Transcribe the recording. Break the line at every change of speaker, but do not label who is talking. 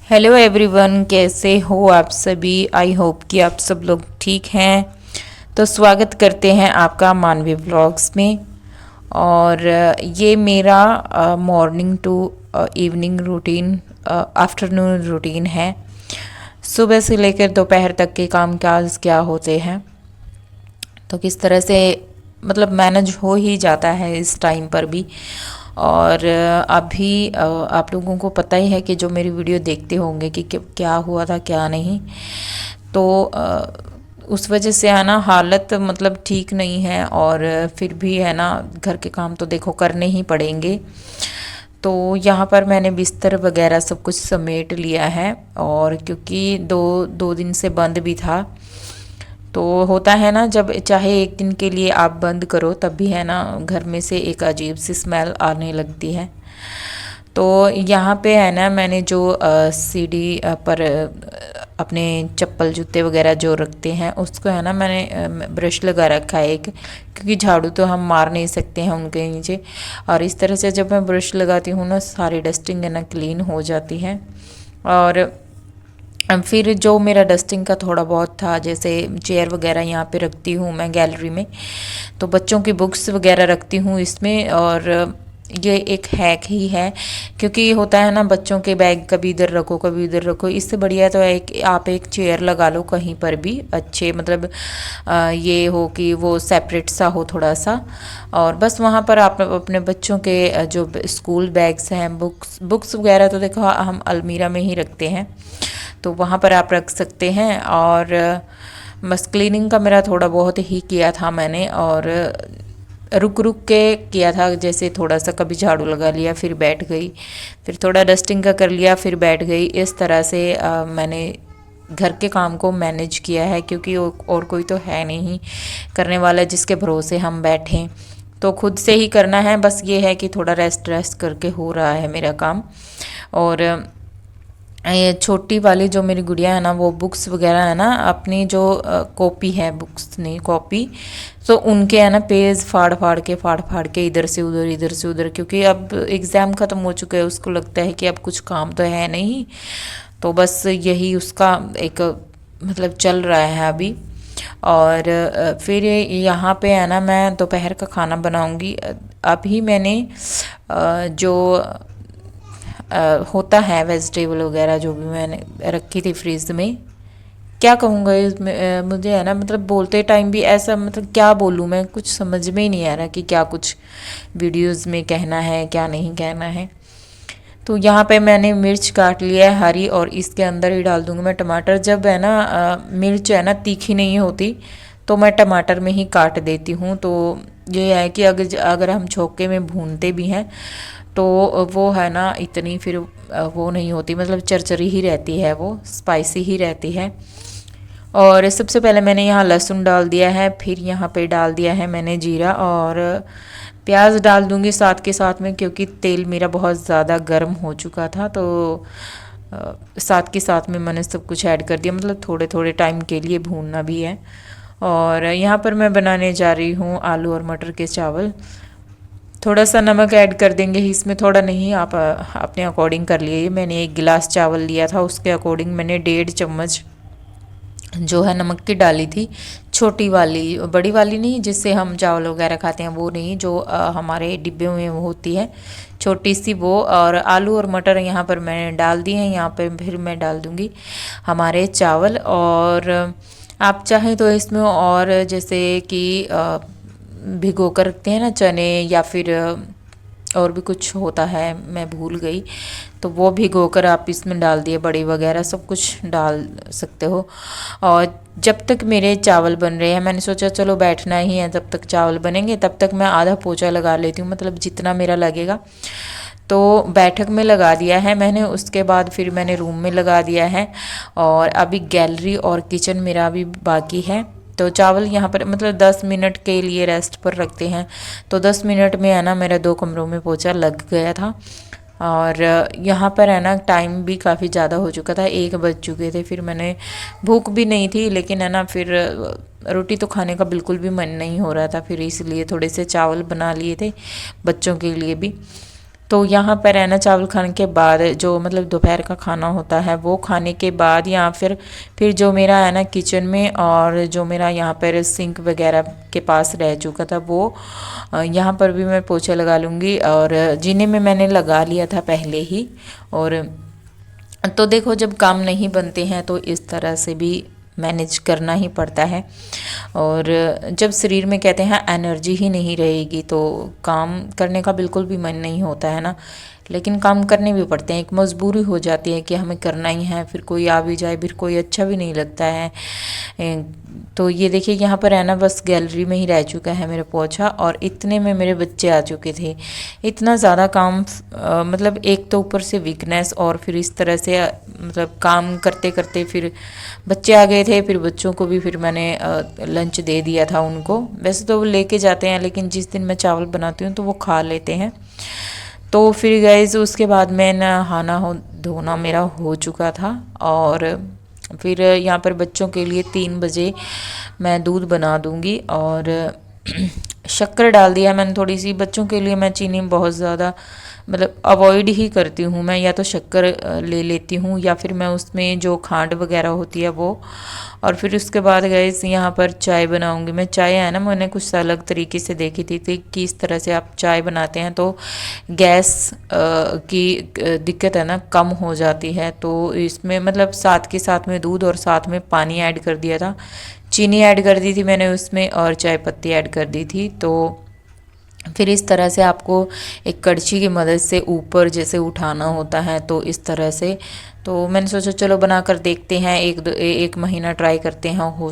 Hello everyone, कैसे हो आप सभी। आई होप कि आप सब लोग ठीक हैं। तो स्वागत करते हैं आपका मानवी व्लॉग्स में। और ये मेरा morning to evening routine, afternoon routine है। सुबह से लेकर दोपहर तक के काम काज क्या होते हैं, तो किस तरह से मतलब मैनेज हो ही जाता है इस टाइम पर भी। और अभी आप लोगों को पता ही है कि जो मेरी वीडियो देखते होंगे कि क्या हुआ था क्या नहीं। तो उस वजह से है ना हालत मतलब ठीक नहीं है, और फिर भी है ना घर के काम तो देखो करने ही पड़ेंगे। तो यहाँ पर मैंने बिस्तर वगैरह सब कुछ समेट लिया है, और क्योंकि दो दो दिन से बंद भी था। तो होता है ना, जब चाहे एक दिन के लिए आप बंद करो तब भी है ना घर में से एक अजीब सी स्मेल आने लगती है। तो यहाँ पे है ना मैंने जो सीढ़ी पर अपने चप्पल जूते वगैरह जो रखते हैं उसको है ना मैंने ब्रश लगा रखा है एक, क्योंकि झाड़ू तो हम मार नहीं सकते हैं उनके नीचे। और इस तरह से जब मैं ब्रश लगाती हूँ ना सारी डस्टिंग है ना क्लीन हो जाती है। और फिर जो मेरा डस्टिंग का थोड़ा बहुत था, जैसे चेयर वगैरह यहाँ पे रखती हूँ मैं गैलरी में, तो बच्चों की बुक्स वगैरह रखती हूँ इसमें। और ये एक हैक ही है, क्योंकि होता है ना बच्चों के बैग कभी इधर रखो कभी इधर रखो, इससे बढ़िया तो एक आप एक चेयर लगा लो कहीं पर भी अच्छे, मतलब ये हो कि वो सेपरेट सा हो थोड़ा सा। और बस वहाँ पर आप अपने बच्चों के जो स्कूल बैग्स हैं, बुक्स बुक्स वगैरह तो देखो हम अलमीरा में ही रखते हैं, तो वहाँ पर आप रख सकते हैं। और बस क्लीनिंग का मेरा थोड़ा बहुत ही किया था मैंने, और रुक रुक के किया था, जैसे थोड़ा सा कभी झाड़ू लगा लिया फिर बैठ गई, फिर थोड़ा डस्टिंग का कर लिया फिर बैठ गई। इस तरह से मैंने घर के काम को मैनेज किया है, क्योंकि और कोई तो है नहीं करने वाला जिसके भरोसे हम बैठें, तो खुद से ही करना है। बस ये है कि थोड़ा रेस्ट रेस्ट करके हो रहा है मेरा काम। और ये छोटी वाली जो मेरी गुड़िया है ना वो बुक्स वगैरह है ना अपनी जो कॉपी है, बुक्स नहीं कॉपी, तो उनके है ना पेज फाड़ फाड़ के इधर से उधर, क्योंकि अब एग्ज़ाम ख़त्म हो चुका है, उसको लगता है कि अब कुछ काम तो है नहीं, तो बस यही उसका एक मतलब चल रहा है अभी। और फिर यहाँ पे है ना मैं दोपहर का खाना बनाऊँगी। अभी मैंने जो होता है वेजिटेबल वगैरह जो भी मैंने रखी थी फ्रिज में, क्या कहूँगा इसमें मुझे है ना मतलब बोलते टाइम भी ऐसा, मतलब क्या बोलूँ मैं, कुछ समझ में ही नहीं आ रहा कि क्या कुछ वीडियोस में कहना है क्या नहीं कहना है। तो यहाँ पे मैंने मिर्च काट लिया है हरी, और इसके अंदर ही डाल दूँगी मैं टमाटर। जब है ना मिर्च है ना तीखी नहीं होती तो मैं टमाटर में ही काट देती हूँ। तो ये है कि अगर अगर हम छोके में भूनते भी हैं तो वो है ना इतनी फिर वो नहीं होती, मतलब चरचरी ही रहती है, वो स्पाइसी ही रहती है। और सबसे पहले मैंने यहाँ लहसुन डाल दिया है, फिर यहाँ पे डाल दिया है मैंने जीरा, और प्याज डाल दूँगी साथ के साथ में, क्योंकि तेल मेरा बहुत ज़्यादा गर्म हो चुका था। तो साथ के साथ में मैंने सब कुछ ऐड कर दिया, मतलब थोड़े थोड़े टाइम के लिए भूनना भी है। और यहाँ पर मैं बनाने जा रही हूँ आलू और मटर के चावल। थोड़ा सा नमक ऐड कर देंगे इसमें, थोड़ा नहीं, आप अपने अकॉर्डिंग कर लिए। मैंने एक गिलास चावल लिया था, उसके अकॉर्डिंग मैंने 1.5 चम्मच जो है नमक की डाली थी, छोटी वाली, बड़ी वाली नहीं जिससे हम चावल वगैरह खाते हैं वो नहीं, जो हमारे डिब्बे में वो होती है छोटी सी वो। और आलू और मटर यहाँ पर मैंने डाल दिए हैं, यहाँ पर फिर मैं डाल दूँगी हमारे चावल। और आप चाहें तो इसमें और जैसे कि भिगो कर रखते हैं ना चने, या फिर और भी कुछ होता है मैं भूल गई, तो वो भिगो कर आप इसमें डाल दिए, बड़ी वगैरह सब कुछ डाल सकते हो। और जब तक मेरे चावल बन रहे हैं मैंने सोचा चलो बैठना ही है, जब तक चावल बनेंगे तब तक मैं आधा पोछा लगा लेती हूँ, मतलब जितना मेरा लगेगा। तो बैठक में लगा दिया है मैंने, उसके बाद फिर मैंने रूम में लगा दिया है, और अभी गैलरी और किचन मेरा अभी बाकी है। तो चावल यहाँ पर मतलब 10 मिनट के लिए रेस्ट पर रखते हैं, तो 10 मिनट में है ना मेरा 2 कमरों में पोछा लग गया था। और यहाँ पर है ना टाइम भी काफ़ी ज़्यादा हो चुका था, 1 बज चुके थे, फिर मैंने भूख भी नहीं थी, लेकिन है ना फिर रोटी तो खाने का बिल्कुल भी मन नहीं हो रहा था, फिर इसलिए थोड़े से चावल बना लिए थे बच्चों के लिए भी। तो यहाँ पर है ना चावल खाने के बाद जो मतलब दोपहर का खाना होता है वो खाने के बाद या फिर जो मेरा है ना किचन में और जो मेरा यहाँ पर सिंक वगैरह के पास रह चुका था वो यहाँ पर भी मैं पोछा लगा लूँगी। और जीने में मैंने लगा लिया था पहले ही। और तो देखो जब काम नहीं बनते हैं तो इस तरह से भी मैनेज करना ही पड़ता है। और जब शरीर में कहते हैं एनर्जी ही नहीं रहेगी तो काम करने का बिल्कुल भी मन नहीं होता है ना। लेकिन काम करने भी पड़ते हैं, एक मजबूरी हो जाती है कि हमें करना ही है, फिर कोई आ भी जाए फिर कोई अच्छा भी नहीं लगता है। तो ये देखिए यहाँ पर है ना बस गैलरी में ही रह चुका है मेरा पोछा और इतने में मेरे बच्चे आ चुके थे। इतना ज़्यादा काम मतलब एक तो ऊपर से वीकनेस और फिर इस तरह से मतलब काम करते करते फिर बच्चे आ गए थे। फिर बच्चों को भी फिर मैंने लंच दे दिया था उनको। वैसे तो वो लेके जाते हैं लेकिन जिस दिन मैं चावल बनाती हूँ तो वो खा लेते हैं। तो फिर गाइस उसके बाद मैं नहाना धोना मेरा हो चुका था। और फिर यहाँ पर बच्चों के लिए 3 बजे मैं दूध बना दूँगी। और शक्कर डाल दिया मैंने थोड़ी सी। बच्चों के लिए मैं चीनी बहुत ज़्यादा मतलब अवॉइड ही करती हूँ मैं, या तो शक्कर ले लेती हूँ या फिर मैं उसमें जो खांड वगैरह होती है वो। और फिर उसके बाद गाइस यहाँ पर चाय बनाऊँगी मैं। चाय है ना मैंने कुछ अलग तरीके से देखी थी कि इस तरह से आप चाय बनाते हैं तो गैस की दिक्कत है ना कम हो जाती है। तो इसमें मतलब साथ के साथ में दूध और साथ में पानी ऐड कर दिया था, चीनी ऐड कर दी थी मैंने उसमें और चाय पत्ती ऐड कर दी थी। तो फिर इस तरह से आपको एक कड़छी की मदद से ऊपर जैसे उठाना होता है तो इस तरह से। तो मैंने सोचा चलो बना कर देखते हैं, एक महीना ट्राई करते हैं हो